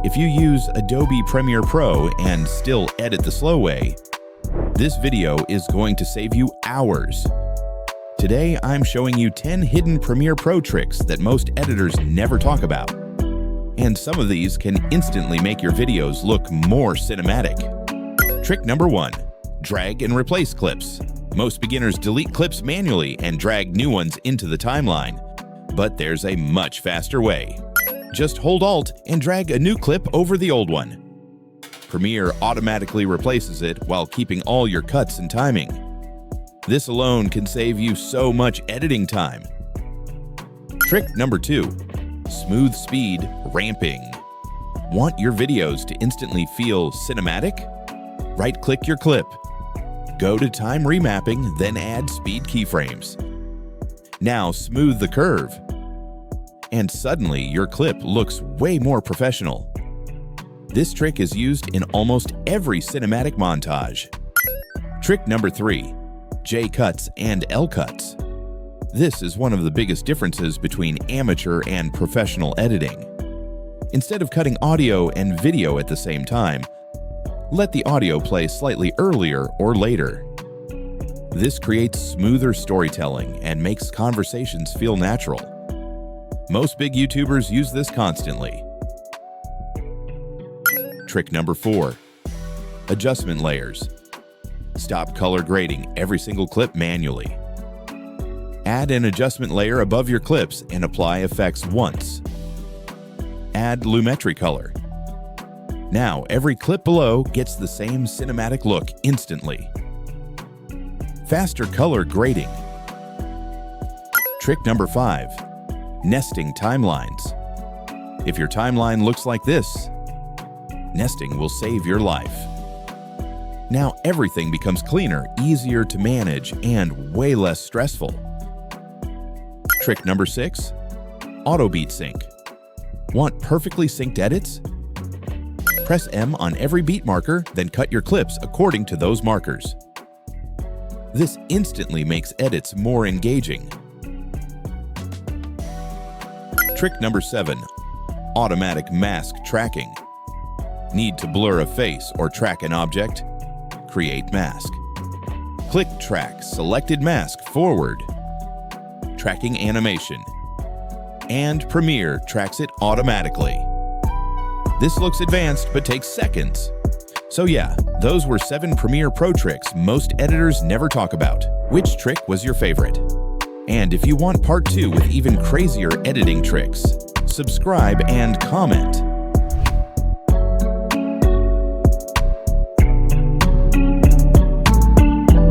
If you use Adobe Premiere Pro and still edit the slow way, this video is going to save you hours. Today, I'm showing you 10 hidden Premiere Pro tricks that most editors never talk about. And some of these can instantly make your videos look more cinematic. Trick number 1. Drag and replace clips. Most beginners delete clips manually and drag new ones into the timeline. But there's a much faster way. Just hold Alt and drag a new clip over the old one. Premiere automatically replaces it while keeping all your cuts and timing. This alone can save you so much editing time. Trick number 2. Smooth speed ramping. Want your videos to instantly feel cinematic? Right-click your clip. Go to time remapping, then add speed keyframes. Now smooth the curve. And suddenly your clip looks way more professional. This trick is used in almost every cinematic montage. Trick number 3. J-cuts and L-cuts. This is one of the biggest differences between amateur and professional editing. Instead of cutting audio and video at the same time, let the audio play slightly earlier or later. This creates smoother storytelling and makes conversations feel natural. Most big YouTubers use this constantly. Trick number 4. Adjustment layers. Stop color grading every single clip manually. Add an adjustment layer above your clips and apply effects once. Add lumetri color. Now every clip below gets the same cinematic look instantly. Faster color grading. Trick number 5. Nesting timelines. If your timeline looks like this, nesting will save your life. Now everything becomes cleaner, easier to manage, and way less stressful. Trick number 6. Auto beat sync. Want perfectly synced edits? Press M on every beat marker, then cut your clips according to those markers. This instantly makes edits more engaging. Trick number 7. Automatic mask tracking. Need to blur a face or track an object? Create mask. Click Track selected mask forward. Tracking animation. And Premiere tracks it automatically. This looks advanced but takes seconds. So yeah, those were 7 Premiere Pro tricks most editors never talk about. Which trick was your favorite? And if you want part 2 with even crazier editing tricks, subscribe and comment.